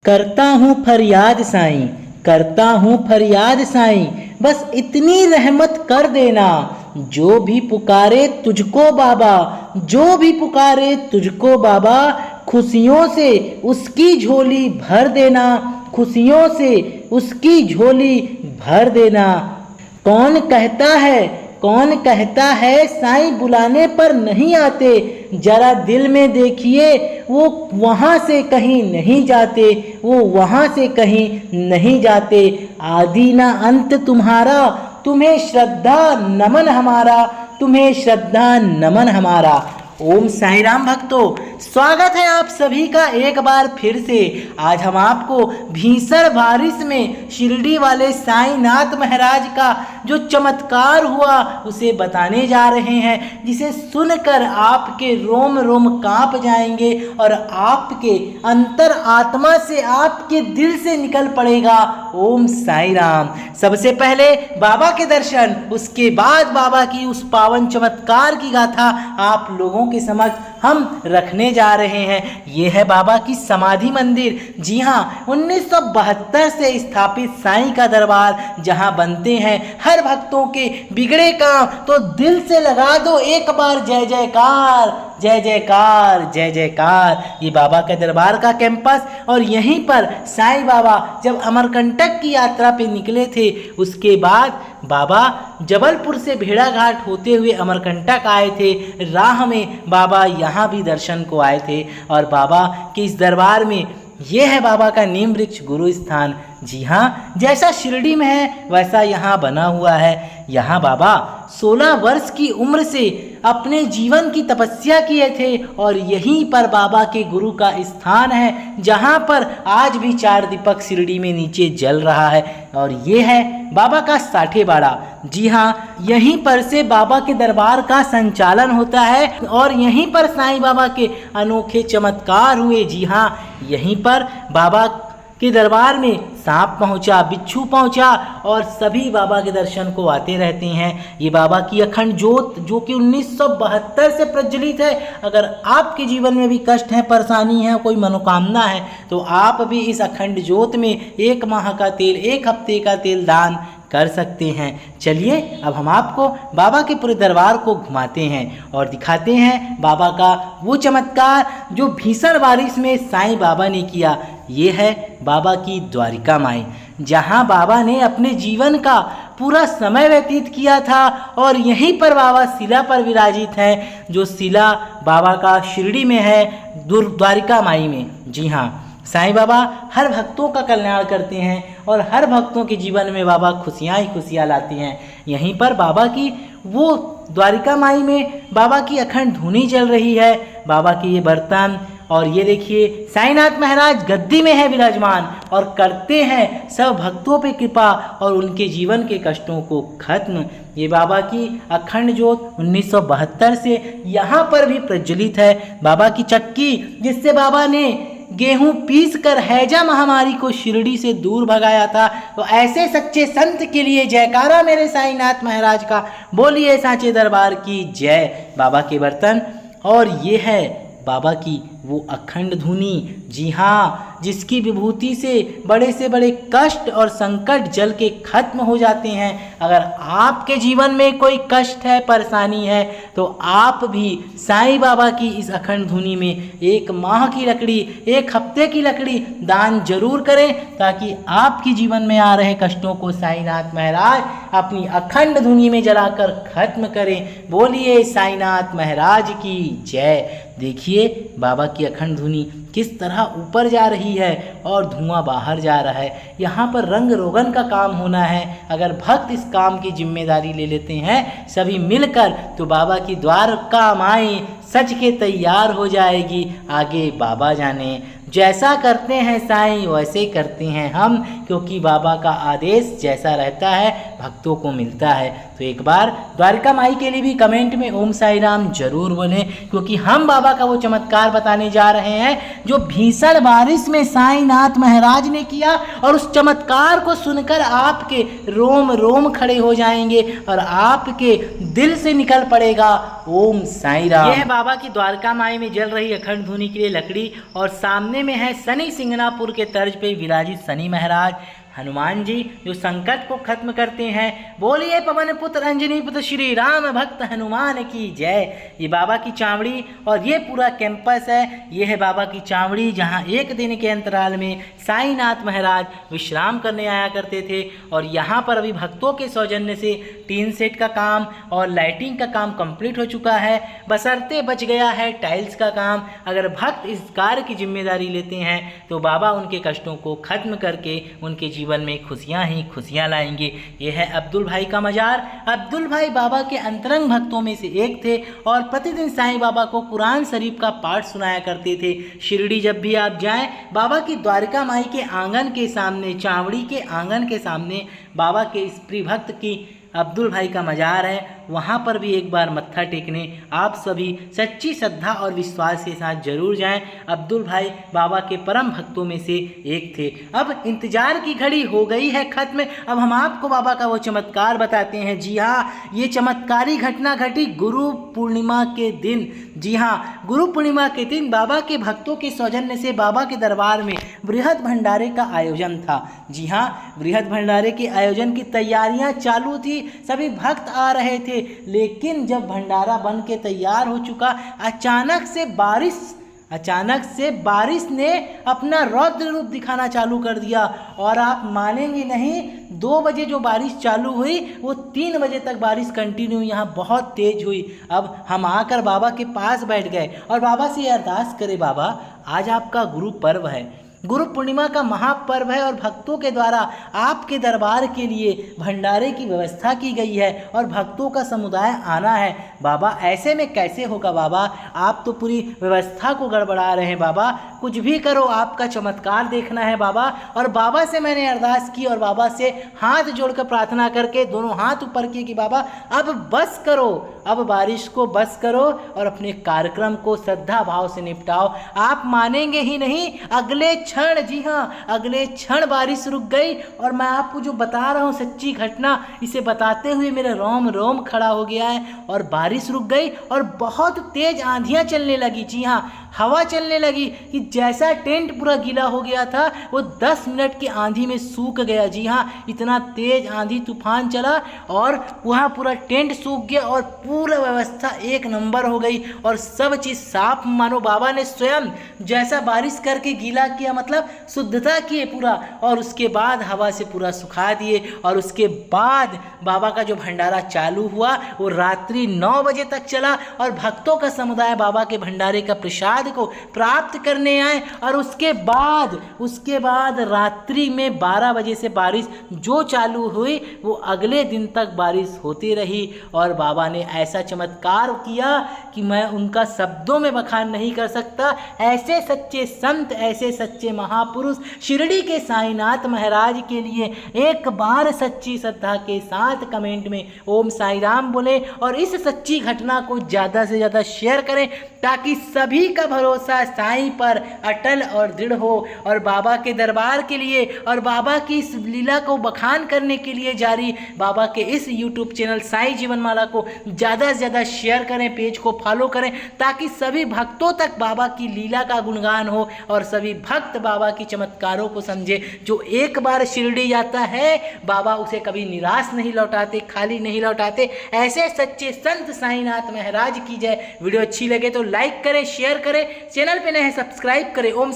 करता हूँ फरियाद साईं, करता हूँ फरियाद साईं, बस इतनी रहमत कर देना। जो भी पुकारे तुझको बाबा, जो भी पुकारे तुझको बाबा, खुशियों से उसकी झोली भर देना, खुशियों से उसकी झोली भर देना। कौन कहता है, कौन कहता है साईं बुलाने पर नहीं आते, जरा दिल में देखिए वो वहाँ से कहीं नहीं जाते, वो वहाँ से कहीं नहीं जाते। आदि ना अंत तुम्हारा, तुम्हें श्रद्धा नमन हमारा, तुम्हें श्रद्धा नमन हमारा। ओम साईं राम भक्तों, स्वागत है आप सभी का एक बार फिर से। आज हम आपको भीषण बारिश में शिरडी वाले साईनाथ महाराज का जो चमत्कार हुआ उसे बताने जा रहे हैं, जिसे सुनकर आपके रोम रोम कांप जाएंगे और आपके अंतर आत्मा से, आपके दिल से निकल पड़ेगा ओम साईं राम। सबसे पहले बाबा के दर्शन, उसके बाद बाबा की उस पावन चमत्कार की गाथा आप लोगों के समक्ष हम रखने जा रहे हैं। ये है बाबा की समाधि मंदिर। जी हाँ, 1972 से स्थापित साईं का दरबार, जहाँ बनते हैं हर भक्तों के बिगड़े काम। तो दिल से लगा दो एक बार जय जयकार, जय जयकार, जय जयकार। ये बाबा के दरबार का कैंपस, और यहीं पर साईं बाबा जब अमरकंटक की यात्रा पे निकले थे, उसके बाद बाबा जबलपुर से भेड़ाघाट होते हुए अमरकंटक आए थे। राह में बाबा यहाँ भी दर्शन को आए थे, और बाबा के इस दरबार में ये है बाबा का नीम वृक्ष गुरु स्थान। जी हाँ, जैसा शिरडी में है वैसा यहाँ बना हुआ है। यहाँ बाबा 16 वर्ष की उम्र से अपने जीवन की तपस्या किए थे, और यहीं पर बाबा के गुरु का स्थान है, जहाँ पर आज भी 4 दीपक शिरडी में नीचे जल रहा है। और ये है बाबा का साठे बाड़ा। जी हाँ, यहीं पर से बाबा के दरबार का संचालन होता है, और यहीं पर साईं बाबा के अनोखे चमत्कार हुए। जी हाँ, यहीं पर बाबा के दरबार में सांप पहुंचा, बिच्छू पहुंचा, और सभी बाबा के दर्शन को आते रहते हैं। ये बाबा की अखंड ज्योत जो कि 1972 से प्रज्वलित है। अगर आपके जीवन में भी कष्ट है, परेशानी है, कोई मनोकामना है, तो आप भी इस अखंड ज्योत में 1 माह का तेल, 1 हफ्ते का तेल दान कर सकते हैं। चलिए अब हम आपको बाबा के पूरे दरबार को घुमाते हैं और दिखाते हैं बाबा का वो चमत्कार जो भीषण बारिश में साईं बाबा ने किया। ये है बाबा की द्वारिका माई, जहाँ बाबा ने अपने जीवन का पूरा समय व्यतीत किया था, और यहीं पर बाबा शिला पर विराजित हैं, जो शिला बाबा का शिरडी में है, द्वारिका माई में। जी हाँ, साईं बाबा हर भक्तों का कल्याण करते हैं, और हर भक्तों के जीवन में बाबा खुशियाँ ही खुशियाँ लाते हैं। यहीं पर बाबा की वो द्वारिका माई में बाबा की अखंड धुनी चल रही है, बाबा की ये बर्तन। और ये देखिए साईनाथ महाराज गद्दी में है विराजमान, और करते हैं सब भक्तों पे कृपा और उनके जीवन के कष्टों को खत्म। ये बाबा की अखंड ज्योत 1972 से यहाँ पर भी प्रज्वलित है। बाबा की चक्की, जिससे बाबा ने गेहूं पीस कर हैजा महामारी को शिरडी से दूर भगाया था। तो ऐसे सच्चे संत के लिए जयकारा मेरे साईनाथ महाराज का, बोलिए सांचे दरबार की जय। बाबा के बर्तन, और ये है बाबा की वो अखंड धुनी। जी हाँ, जिसकी विभूति से बड़े कष्ट और संकट जल के खत्म हो जाते हैं। अगर आपके जीवन में कोई कष्ट है, परेशानी है, तो आप भी साईं बाबा की इस अखंड धुनी में 1 माह की लकड़ी, 1 हफ्ते की लकड़ी दान जरूर करें, ताकि आपके जीवन में आ रहे कष्टों को साईनाथ महाराज अपनी अखंड धुनी में जलाकर खत्म करें। बोलिए साईनाथ महाराज की जय। देखिए बाबा की अखंड धुनी किस तरह ऊपर जा रही है और धुआं बाहर जा रहा है। यहाँ पर रंग रोगन का काम होना है। अगर भक्त इस काम की जिम्मेदारी ले लेते हैं सभी मिलकर, तो बाबा की द्वारका माई सज के तैयार हो जाएगी। आगे बाबा जाने, जैसा करते हैं साईं वैसे करते हैं हम, क्योंकि बाबा का आदेश जैसा रहता है भक्तों को मिलता है। तो एक बार द्वारिका माई के लिए भी कमेंट में ओम साई राम जरूर बोलें, क्योंकि हम बाबा का वो चमत्कार बताने जा रहे हैं जो भीषण बारिश में साईनाथ महाराज ने किया, और उस चमत्कार को सुनकर आपके रोम रोम खड़े हो जाएंगे और आपके दिल से निकल पड़ेगा ओम साई राम। यह बाबा की द्वारका माई में जल रही अखंड धुनी के लिए लकड़ी, और सामने में है शनि सिंगनापुर के तर्ज पे विराजित शनि महाराज, हनुमान जी जो संकट को खत्म करते हैं। बोलिए पवन पुत्र अंजनी पुत्र श्री राम भक्त हनुमान की जय। ये बाबा की चावड़ी और ये पूरा कैंपस है, ये है बाबा की चावड़ी, जहाँ एक दिन के अंतराल में साईनाथ महाराज विश्राम करने आया करते थे। और यहाँ पर अभी भक्तों के सौजन्य से टीन सेट का काम और लाइटिंग का काम कंप्लीट हो चुका है, बशर्ते बच गया है टाइल्स का काम। अगर भक्त इस कार्य की जिम्मेदारी लेते हैं तो बाबा उनके कष्टों को खत्म करके उनके जीवन में खुशियां ही खुशियां लाएंगे। यह है अब्दुल भाई का मजार। अब्दुल भाई बाबा के अंतरंग भक्तों में से एक थे और प्रतिदिन साईं बाबा को कुरान शरीफ का पाठ सुनाया करते थे। शिरडी जब भी आप जाएं, बाबा की द्वारिका माई के आंगन के सामने, चावड़ी के आंगन के सामने बाबा के इस प्रिय भक्त की अब्दुल भाई का मजार है, वहाँ पर भी एक बार मत्था टेकने आप सभी सच्ची श्रद्धा और विश्वास के साथ जरूर जाएं। अब्दुल भाई बाबा के परम भक्तों में से एक थे। अब इंतजार की घड़ी हो गई है खत्म, अब हम आपको बाबा का वो चमत्कार बताते हैं। जी हाँ, ये चमत्कारी घटना घटी गुरु पूर्णिमा के दिन। जी हाँ, गुरु पूर्णिमा के दिन बाबा के भक्तों के सौजन्य से बाबा के दरबार में बृहद भंडारे का आयोजन था। जी हाँ, बृहद भंडारे के आयोजन की तैयारियां चालू थी, सभी भक्त आ रहे थे, लेकिन जब भंडारा बन के तैयार हो चुका, अचानक से बारिश ने अपना रौद्र रूप दिखाना चालू कर दिया। और आप मानेंगे नहीं, 2 बजे जो बारिश चालू हुई वो 3 बजे तक बारिश कंटिन्यू यहाँ बहुत तेज हुई। अब हम आकर बाबा के पास बैठ गए और बाबा से ये अरदास करे, बाबा आज आपका गुरु पर्व है, गुरु पूर्णिमा का महापर्व है और भक्तों के द्वारा आपके दरबार के लिए भंडारे की व्यवस्था की गई है और भक्तों का समुदाय आना है। बाबा ऐसे में कैसे होगा बाबा, आप तो पूरी व्यवस्था को गड़बड़ा रहे हैं बाबा, कुछ भी करो, आपका चमत्कार देखना है बाबा। और बाबा से मैंने अरदास की और बाबा से हाथ जोड़कर प्रार्थना करके दोनों हाथ ऊपर किए कि बाबा अब बस करो, अब बारिश को बस करो और अपने कार्यक्रम को श्रद्धा भाव से निपटाओ। आप मानेंगे ही नहीं, अगले क्षण, जी हाँ अगले क्षण बारिश रुक गई। और मैं आपको जो बता रहा हूँ सच्ची घटना, इसे बताते हुए मेरा रोम रोम खड़ा हो गया है। और बारिश रुक गई और बहुत तेज आंधियाँ चलने लगी। जी हाँ, हवा चलने लगी कि जैसा टेंट पूरा गीला हो गया था वो 10 मिनट की आंधी में सूख गया। जी हाँ, इतना तेज आंधी तूफान चला और वहाँ पूरा टेंट सूख गया और पूरा व्यवस्था एक नंबर हो गई और सब चीज़ साफ, मानो बाबा ने स्वयं जैसा बारिश करके गीला किया, मतलब शुद्धता किए पूरा, और उसके बाद हवा से पूरा सुखा दिए। और उसके बाद बाबा का जो भंडारा चालू हुआ वो रात्रि 9 बजे तक चला और भक्तों का समुदाय बाबा के भंडारे का प्रसाद को प्राप्त करने आए। और उसके बाद रात्रि में 12 बजे से बारिश जो चालू हुई वो अगले दिन तक बारिश होती रही। और बाबा ने ऐसा चमत्कार किया कि मैं उनका शब्दों में बखान नहीं कर सकता। ऐसे सच्चे संत, ऐसे सच्चे महापुरुष शिरडी के साईनाथ महाराज के लिए एक बार सच्ची श्रद्धा के साथ कमेंट में ओम साई राम बोले और इस सच्ची घटना को ज़्यादा से ज़्यादा शेयर करें ताकि सभी का भरोसा साईं पर अटल और दृढ़ हो। और बाबा के दरबार के लिए और बाबा की इस लीला को बखान करने के लिए जारी बाबा के इस YouTube चैनल साईं जीवनमाला को ज़्यादा से ज़्यादा शेयर करें, पेज को फॉलो करें ताकि सभी भक्तों तक बाबा की लीला का गुणगान हो और सभी भक्त बाबा की चमत्कारों को समझे। जो एक बार शिरडी जाता है बाबा उसे कभी निराश नहीं लौटाते, खाली नहीं लौटाते। ऐसे सच्चे संत साईनाथ महाराज की जय। वीडियो अच्छी लगे तो लाइक करें, शेयर करें, चैनल पे नए हैं सब्सक्राइब करें। ओम